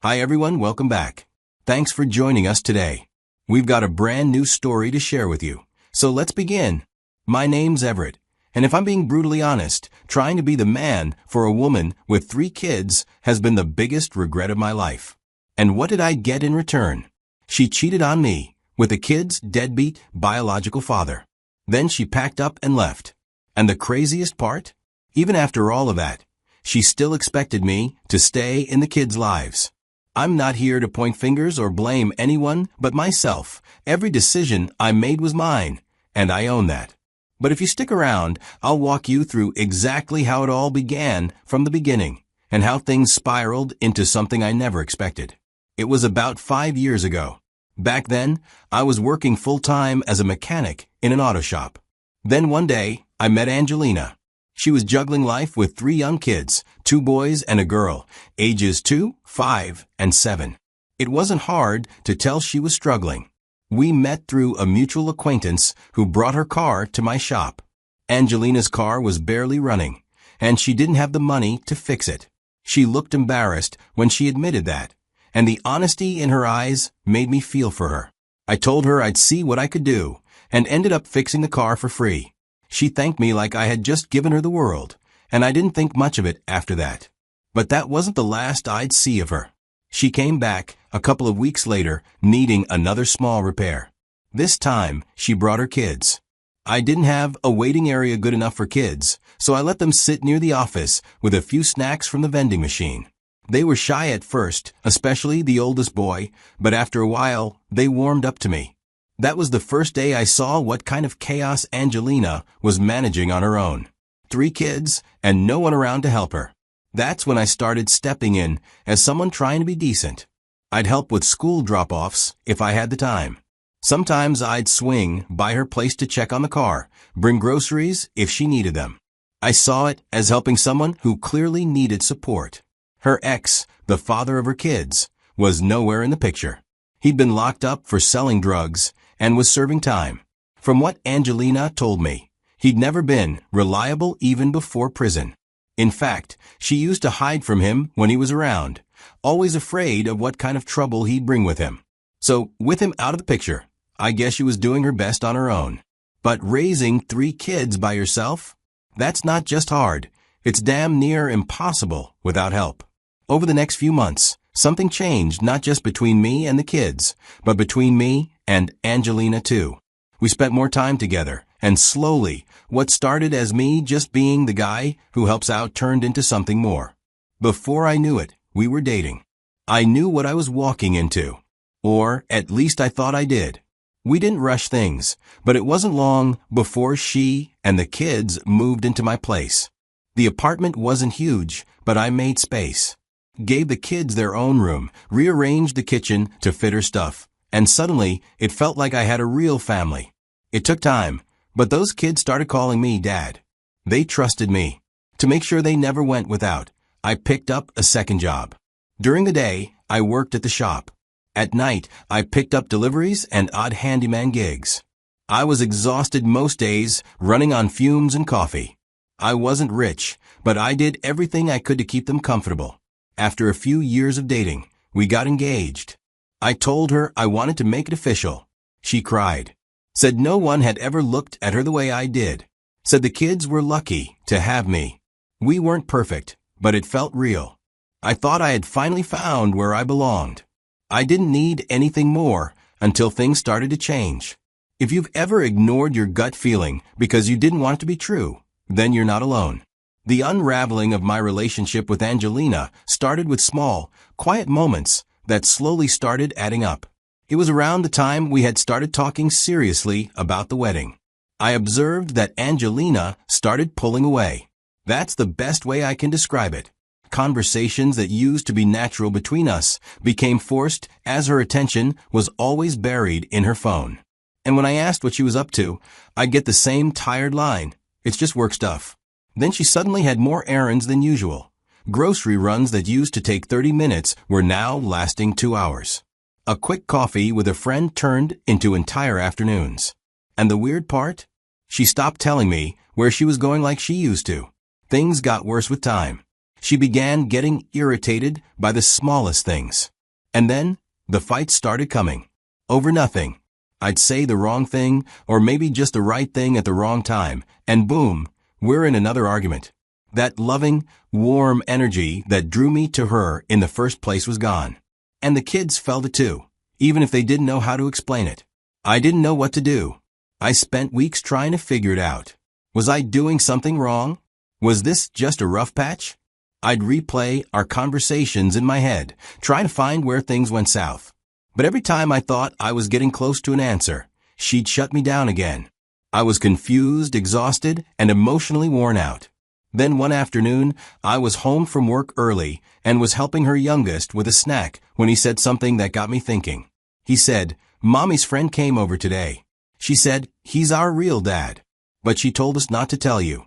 Hi everyone, welcome back. Thanks for joining us today. We've got a brand new story to share with you. So let's begin. My name's Everett, and if I'm being brutally honest, trying to be the man for a woman with 3 kids has been the biggest regret of my life. And what did I get in return? She cheated on me with the kids' deadbeat biological father. Then she packed up and left. And the craziest part? Even after all of that, she still expected me to stay in the kids' lives. I'm not here to point fingers or blame anyone but myself. Every decision I made was mine, and I own that. But if you stick around, I'll walk you through exactly how it all began from the beginning, and how things spiraled into something I never expected. It was about 5 years ago. Back then, I was working full-time as a mechanic in an auto shop. Then one day, I met Angelina. She was juggling life with 3 young kids, 2 boys and a girl, ages 2, 5, and 7. It wasn't hard to tell she was struggling. We met through a mutual acquaintance who brought her car to my shop. Angelina's car was barely running, and she didn't have the money to fix it. She looked embarrassed when she admitted that, and the honesty in her eyes made me feel for her. I told her I'd see what I could do, and ended up fixing the car for free. She thanked me like I had just given her the world, and I didn't think much of it after that. But that wasn't the last I'd see of her. She came back a couple of weeks later, needing another small repair. This time, she brought her kids. I didn't have a waiting area good enough for kids, so I let them sit near the office with a few snacks from the vending machine. They were shy at first, especially the oldest boy, but after a while, they warmed up to me. That was the first day I saw what kind of chaos Angelina was managing on her own. 3 kids, and no one around to help her. That's when I started stepping in as someone trying to be decent. I'd help with school drop-offs if I had the time. Sometimes I'd swing by her place to check on the car, bring groceries if she needed them. I saw it as helping someone who clearly needed support. Her ex, the father of her kids, was nowhere in the picture. He'd been locked up for selling drugs and was serving time. From what Angelina told me, he'd never been reliable even before prison. In fact, she used to hide from him when he was around, always afraid of what kind of trouble he'd bring with him. So, with him out of the picture, I guess she was doing her best on her own. But raising 3 kids by yourself? That's not just hard, it's damn near impossible without help. Over the next few months, something changed not just between me and the kids, but between me and Angelina too. We spent more time together, and slowly, what started as me just being the guy who helps out turned into something more. Before I knew it, we were dating. I knew what I was walking into. Or, at least I thought I did. We didn't rush things, but it wasn't long before she and the kids moved into my place. The apartment wasn't huge, but I made space. Gave the kids their own room, rearranged the kitchen to fit her stuff, and suddenly it felt like I had a real family. It took time, but those kids started calling me Dad. They trusted me. To make sure they never went without, I picked up a second job. During the day, I worked at the shop. At night, I picked up deliveries and odd handyman gigs. I was exhausted most days, running on fumes and coffee. I wasn't rich, but I did everything I could to keep them comfortable. After a few years of dating, we got engaged. I told her I wanted to make it official. She cried. Said no one had ever looked at her the way I did. Said the kids were lucky to have me. We weren't perfect, but it felt real. I thought I had finally found where I belonged. I didn't need anything more until things started to change. If you've ever ignored your gut feeling because you didn't want it to be true, then you're not alone. The unraveling of my relationship with Angelina started with small, quiet moments that slowly started adding up. It was around the time we had started talking seriously about the wedding. I observed that Angelina started pulling away. That's the best way I can describe it. Conversations that used to be natural between us became forced as her attention was always buried in her phone. And when I asked what she was up to, I'd get the same tired line. It's just work stuff. Then she suddenly had more errands than usual. Grocery runs that used to take 30 minutes were now lasting 2 hours. A quick coffee with a friend turned into entire afternoons. And the weird part? She stopped telling me where she was going like she used to. Things got worse with time. She began getting irritated by the smallest things. And then, the fights started coming. Over nothing. I'd say the wrong thing, or maybe just the right thing at the wrong time, and boom, we're in another argument. That loving, warm energy that drew me to her in the first place was gone. And the kids felt it too, even if they didn't know how to explain it. I didn't know what to do. I spent weeks trying to figure it out. Was I doing something wrong? Was this just a rough patch? I'd replay our conversations in my head, trying to find where things went south. But every time I thought I was getting close to an answer, she'd shut me down again. I was confused, exhausted, and emotionally worn out. Then one afternoon, I was home from work early and was helping her youngest with a snack when he said something that got me thinking. He said, "Mommy's friend came over today. She said, he's our real dad. But she told us not to tell you."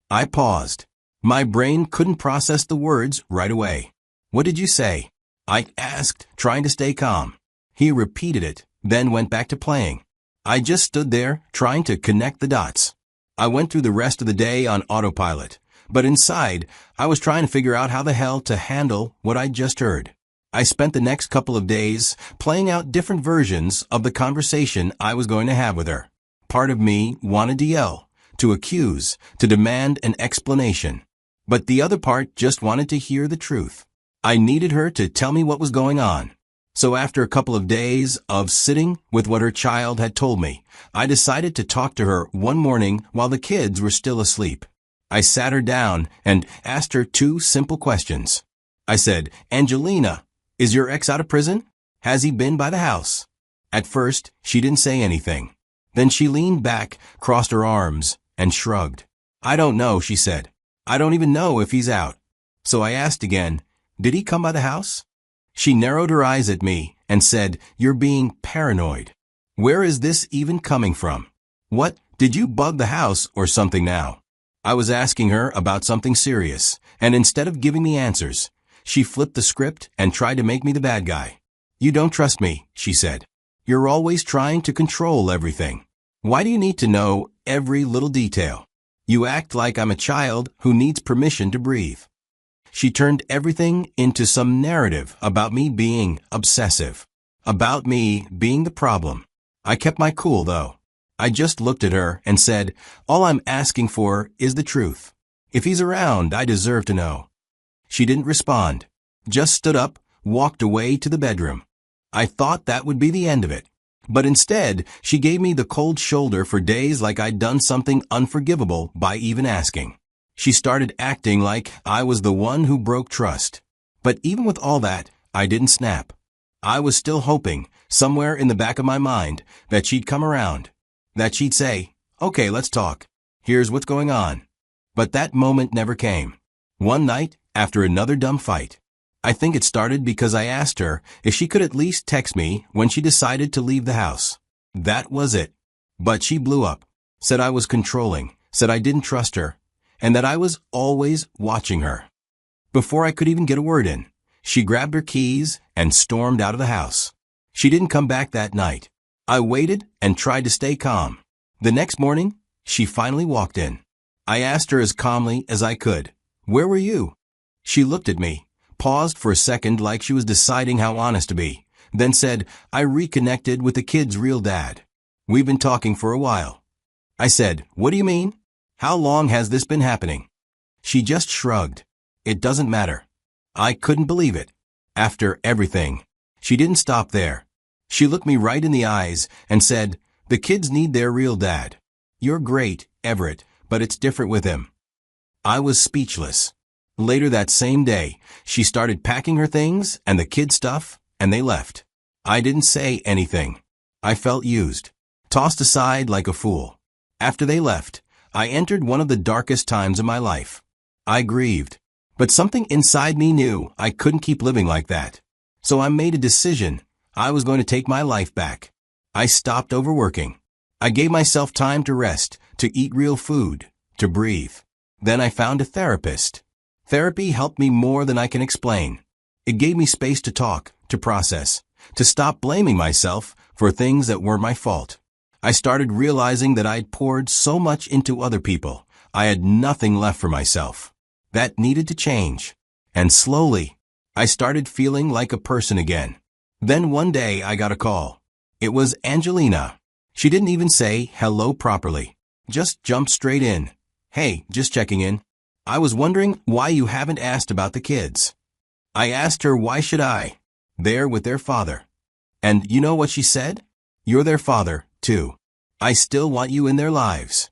I paused. My brain couldn't process the words right away. "What did you say?" I asked, trying to stay calm. He repeated it, then went back to playing. I just stood there, trying to connect the dots. I went through the rest of the day on autopilot, but inside, I was trying to figure out how the hell to handle what I'd just heard. I spent the next couple of days playing out different versions of the conversation I was going to have with her. Part of me wanted to yell, to accuse, to demand an explanation. But the other part just wanted to hear the truth. I needed her to tell me what was going on. So after a couple of days of sitting with what her child had told me, I decided to talk to her one morning while the kids were still asleep. I sat her down and asked her two simple questions. I said, "Angelina, is your ex out of prison? Has he been by the house?" At first, she didn't say anything. Then she leaned back, crossed her arms, and shrugged. "I don't know," she said. "I don't even know if he's out." So I asked again, "Did he come by the house?" She narrowed her eyes at me and said, "You're being paranoid. Where is this even coming from? What, did you bug the house or something now?" I was asking her about something serious, and instead of giving me answers, she flipped the script and tried to make me the bad guy. "You don't trust me," she said. "You're always trying to control everything. Why do you need to know every little detail? You act like I'm a child who needs permission to breathe." She turned everything into some narrative about me being obsessive, about me being the problem. I kept my cool, though. I just looked at her and said, "All I'm asking for is the truth. If he's around, I deserve to know." She didn't respond, just stood up, walked away to the bedroom. I thought that would be the end of it. But instead, she gave me the cold shoulder for days like I'd done something unforgivable by even asking. She started acting like I was the one who broke trust. But even with all that, I didn't snap. I was still hoping, somewhere in the back of my mind, that she'd come around. That she'd say, "Okay, let's talk. Here's what's going on." But that moment never came. One night, after another dumb fight. I think it started because I asked her if she could at least text me when she decided to leave the house. That was it. But she blew up, said I was controlling, said I didn't trust her, and that I was always watching her. Before I could even get a word in, she grabbed her keys and stormed out of the house. She didn't come back that night. I waited and tried to stay calm. The next morning, she finally walked in. I asked her as calmly as I could, "Where were you?" She looked at me, paused for a second like she was deciding how honest to be, then said, "I reconnected with the kid's real dad. We've been talking for a while." I said, "What do you mean? How long has this been happening?" She just shrugged. "It doesn't matter." I couldn't believe it. After everything. She didn't stop there. She looked me right in the eyes and said, "The kids need their real dad. You're great, Everett, but it's different with him." I was speechless. Later that same day, she started packing her things and the kid stuff, and they left. I didn't say anything. I felt used, tossed aside like a fool. After they left, I entered one of the darkest times of my life. I grieved, but something inside me knew I couldn't keep living like that. So I made a decision. I was going to take my life back. I stopped overworking. I gave myself time to rest, to eat real food, to breathe. Then I found a therapist. Therapy helped me more than I can explain. It gave me space to talk, to process, to stop blaming myself for things that weren't my fault. I started realizing that I'd poured so much into other people, I had nothing left for myself. That needed to change. And slowly, I started feeling like a person again. Then one day I got a call. It was Angelina. She didn't even say hello properly. Just jumped straight in. Hey, just checking in. I was wondering why you haven't asked about the kids. I asked her why should I? They're with their father. And you know what she said? You're their father, too. I still want you in their lives.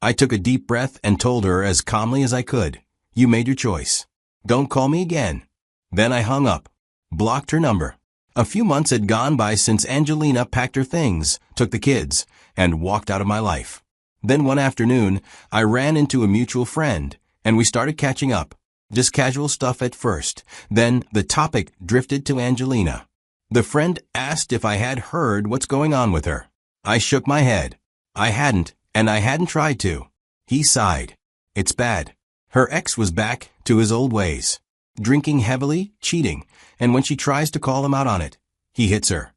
I took a deep breath and told her as calmly as I could, you made your choice. Don't call me again. Then I hung up. Blocked her number. A few months had gone by since Angelina packed her things, took the kids, and walked out of my life. Then one afternoon, I ran into a mutual friend, and we started catching up. Just casual stuff at first. Then the topic drifted to Angelina. The friend asked if I had heard what's going on with her. I shook my head. I hadn't, and I hadn't tried to. He sighed. It's bad. Her ex was back to his old ways. Drinking heavily, cheating, and when she tries to call him out on it, he hits her.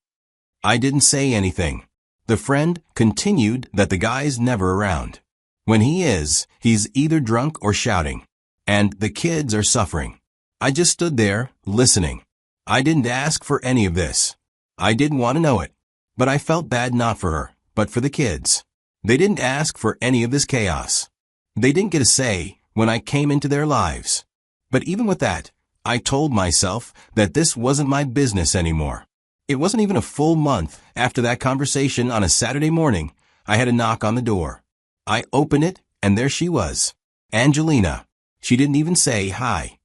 I didn't say anything. The friend continued that the guy's never around. When he is, he's either drunk or shouting. And the kids are suffering. I just stood there, listening. I didn't ask for any of this. I didn't want to know it. But I felt bad not for her, but for the kids. They didn't ask for any of this chaos. They didn't get a say when I came into their lives. But even with that, I told myself that this wasn't my business anymore. It wasn't even a full month after that conversation on a Saturday morning, I had a knock on the door. I opened it, and there she was. Angelina. She didn't even say hi.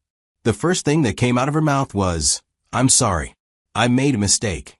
The first thing that came out of her mouth was, I'm sorry. I made a mistake.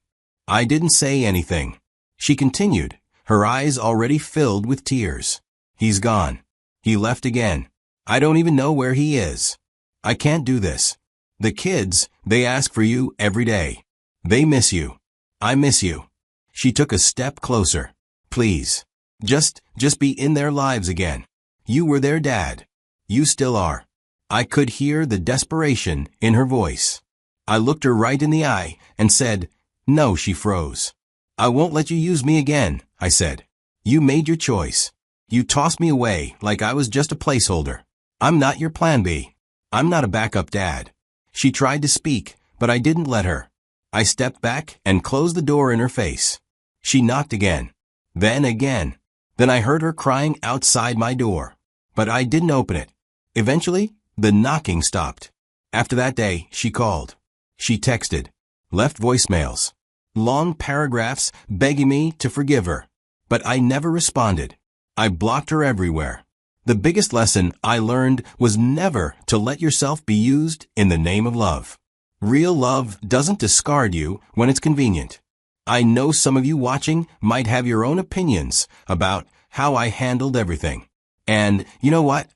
I didn't say anything. She continued, her eyes already filled with tears. He's gone. He left again. I don't even know where he is. I can't do this. The kids, they ask for you every day. They miss you. I miss you. She took a step closer. Please. Just be in their lives again. You were their dad. You still are. I could hear the desperation in her voice. I looked her right in the eye and said, no, she froze. I won't let you use me again, I said. You made your choice. You tossed me away like I was just a placeholder. I'm not your plan B. I'm not a backup dad. She tried to speak, but I didn't let her. I stepped back and closed the door in her face. She knocked again. Then again. Then I heard her crying outside my door. But I didn't open it. Eventually, the knocking stopped. After that day, she called. She texted. Left voicemails. Long paragraphs begging me to forgive her. But I never responded. I blocked her everywhere. The biggest lesson I learned was never to let yourself be used in the name of love. Real love doesn't discard you when it's convenient. I know some of you watching might have your own opinions about how I handled everything. And you know what?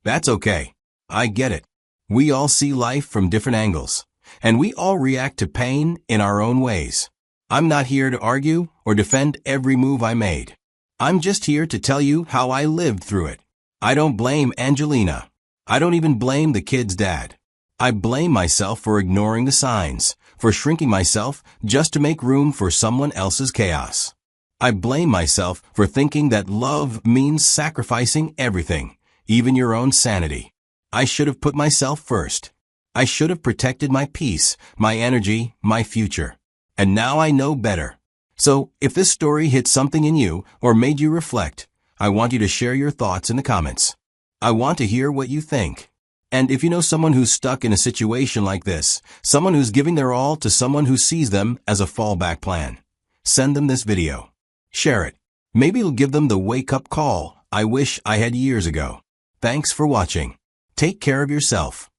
That's okay. I get it. We all see life from different angles, and we all react to pain in our own ways. I'm not here to argue or defend every move I made. I'm just here to tell you how I lived through it. I don't blame Angelina. I don't even blame the kid's dad. I blame myself for ignoring the signs, for shrinking myself just to make room for someone else's chaos. I blame myself for thinking that love means sacrificing everything, even your own sanity. I should have put myself first. I should have protected my peace, my energy, my future. And now I know better. So, if this story hit something in you or made you reflect, I want you to share your thoughts in the comments. I want to hear what you think. And if you know someone who's stuck in a situation like this, someone who's giving their all to someone who sees them as a fallback plan, send them this video. Share it. Maybe it'll give them the wake-up call I wish I had years ago. Thanks for watching. Take care of yourself.